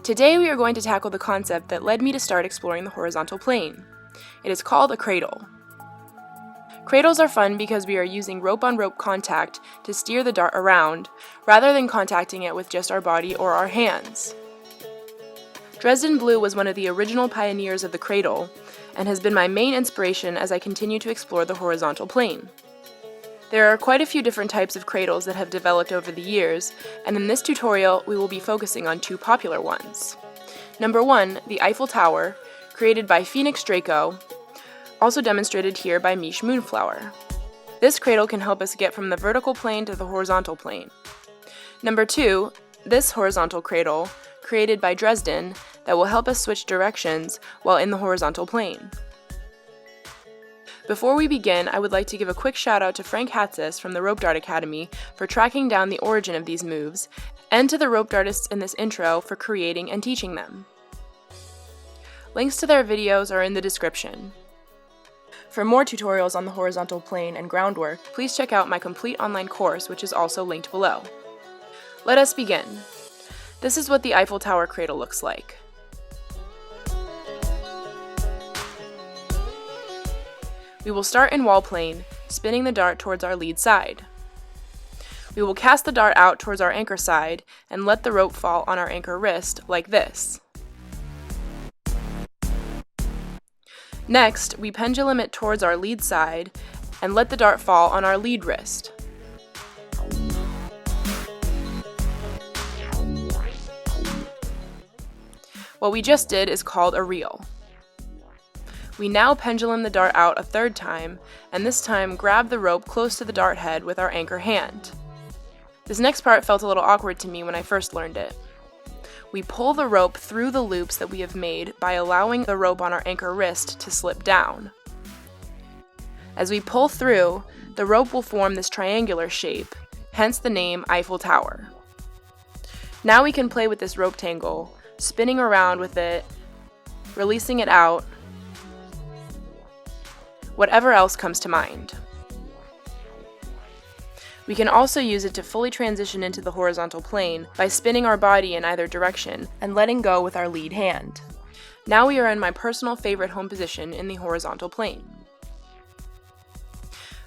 Today we are going to tackle the concept that led me to start exploring the horizontal plane. It is called a cradle. Cradles are fun because we are using rope-on-rope contact to steer the dart around, rather than contacting it with just our body or our hands. Dresden Blue was one of the original pioneers of the cradle, and has been my main inspiration as I continue to explore the horizontal plane. There are quite a few different types of cradles that have developed over the years, and in this tutorial we will be focusing on two popular ones. Number 1, the Eiffel Tower, created by DRAKO, also demonstrated here by MICHE Moonflower. This cradle can help us get from the vertical plane to the horizontal plane. Number 2, this horizontal cradle, created by DRESDEN, that will help us switch directions while in the horizontal plane. Before we begin, I would like to give a quick shout out to HATSIS from the Rope Dart Academy for tracking down the origin of these moves, and to the rope dartists in this intro for creating and teaching them. Links to their videos are in the description. For more tutorials on the horizontal plane and groundwork, please check out my complete online course, which is also linked below. Let us begin. This is what the Eiffel Tower cradle looks like. We will start in wall plane, spinning the dart towards our lead side. We will cast the dart out towards our anchor side and let the rope fall on our anchor wrist like this. Next, we pendulum it towards our lead side and let the dart fall on our lead wrist. What we just did is called a reel. We now pendulum the dart out a third time, and this time grab the rope close to the dart head with our anchor hand. This next part felt a little awkward to me when I first learned it. We pull the rope through the loops that we have made by allowing the rope on our anchor wrist to slip down. As we pull through, the rope will form this triangular shape, hence the name Eiffel Tower. Now we can play with this rope tangle, spinning around with it, releasing it out, whatever else comes to mind. We can also use it to fully transition into the horizontal plane by spinning our body in either direction and letting go with our lead hand. Now we are in my personal favorite home position in the horizontal plane.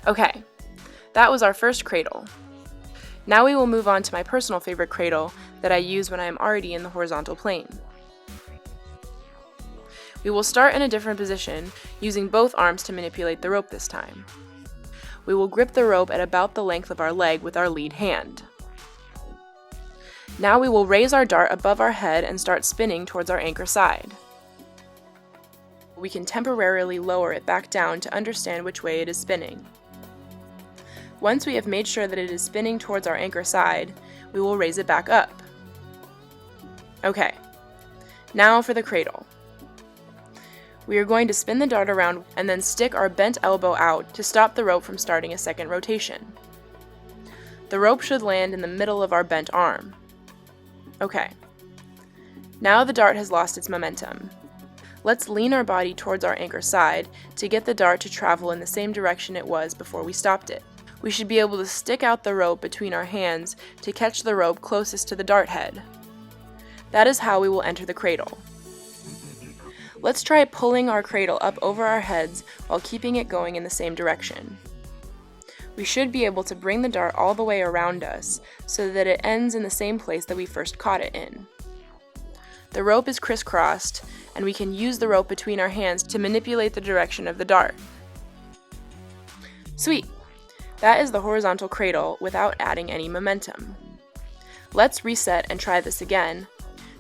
Okay, that was our first cradle. Now we will move on to my personal favorite cradle that I use when I am already in the horizontal plane. We will start in a different position, using both arms to manipulate the rope this time. We will grip the rope at about the length of our leg with our lead hand. Now we will raise our dart above our head and start spinning towards our anchor side. We can temporarily lower it back down to understand which way it is spinning. Once we have made sure that it is spinning towards our anchor side, we will raise it back up. Okay, now for the cradle. We are going to spin the dart around and then stick our bent elbow out to stop the rope from starting a second rotation. The rope should land in the middle of our bent arm. Okay. Now the dart has lost its momentum. Let's lean our body towards our anchor side to get the dart to travel in the same direction it was before we stopped it. We should be able to stick out the rope between our hands to catch the rope closest to the dart head. That is how we will enter the cradle. Let's try pulling our cradle up over our heads while keeping it going in the same direction. We should be able to bring the dart all the way around us so that it ends in the same place that we first caught it in. The rope is crisscrossed, and we can use the rope between our hands to manipulate the direction of the dart. Sweet! That is the horizontal cradle without adding any momentum. Let's reset and try this again,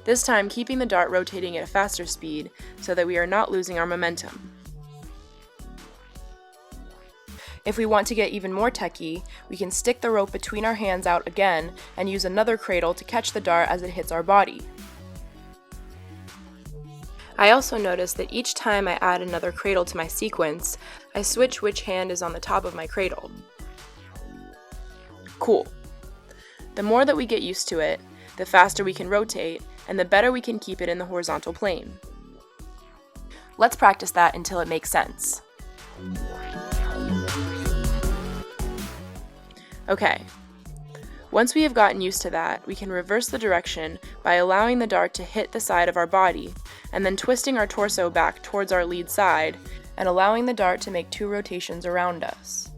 this time keeping the dart rotating at a faster speed so that we are not losing our momentum. If we want to get even more techy, we can stick the rope between our hands out again and use another cradle to catch the dart as it hits our body. I also noticed that each time I add another cradle to my sequence, I switch which hand is on the top of my cradle. Cool. The more that we get used to it, the faster we can rotate, and the better we can keep it in the horizontal plane. Let's practice that until it makes sense. Okay, Once we have gotten used to that, we can reverse the direction by allowing the dart to hit the side of our body, and then twisting our torso back towards our lead side, and allowing the dart to make 2 rotations around us.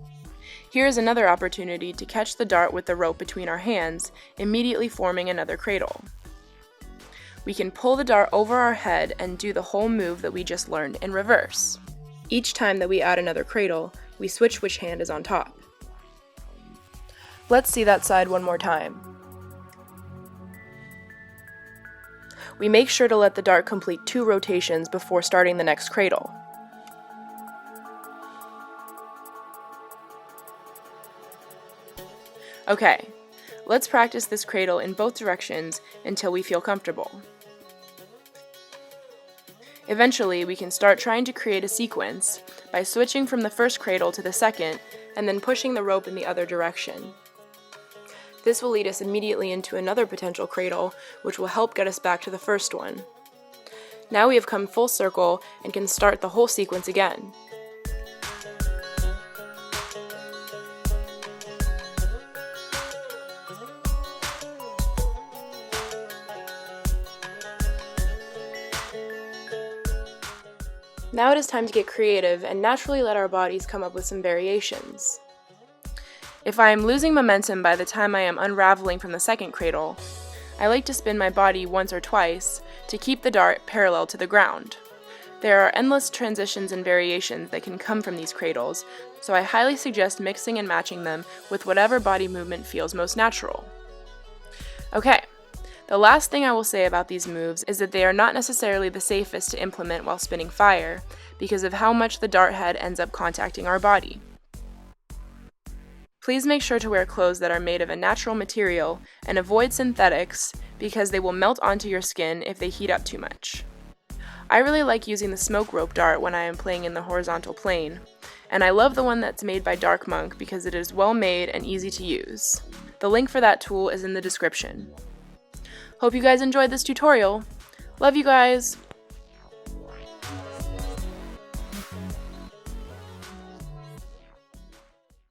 Here is another opportunity to catch the dart with the rope between our hands, immediately forming another cradle. We can pull the dart over our head and do the whole move that we just learned in reverse. Each time that we add another cradle, we switch which hand is on top. Let's see that side one more time. We make sure to let the dart complete 2 rotations before starting the next cradle. Okay, let's practice this cradle in both directions until we feel comfortable. Eventually, we can start trying to create a sequence by switching from the first cradle to the second and then pushing the rope in the other direction. This will lead us immediately into another potential cradle, which will help get us back to the first one. Now we have come full circle and can start the whole sequence again. Now it is time to get creative and naturally let our bodies come up with some variations. If I am losing momentum by the time I am unraveling from the second cradle, I like to spin my body once or twice to keep the dart parallel to the ground. There are endless transitions and variations that can come from these cradles, so I highly suggest mixing and matching them with whatever body movement feels most natural. Okay. The last thing I will say about these moves is that they are not necessarily the safest to implement while spinning fire because of how much the dart head ends up contacting our body. Please make sure to wear clothes that are made of a natural material and avoid synthetics because they will melt onto your skin if they heat up too much. I really like using the smoke rope dart when I am playing in the horizontal plane, and I love the one that's made by Dark Monk because it is well made and easy to use. The link for that tool is in the description. Hope you guys enjoyed this tutorial. Love you guys!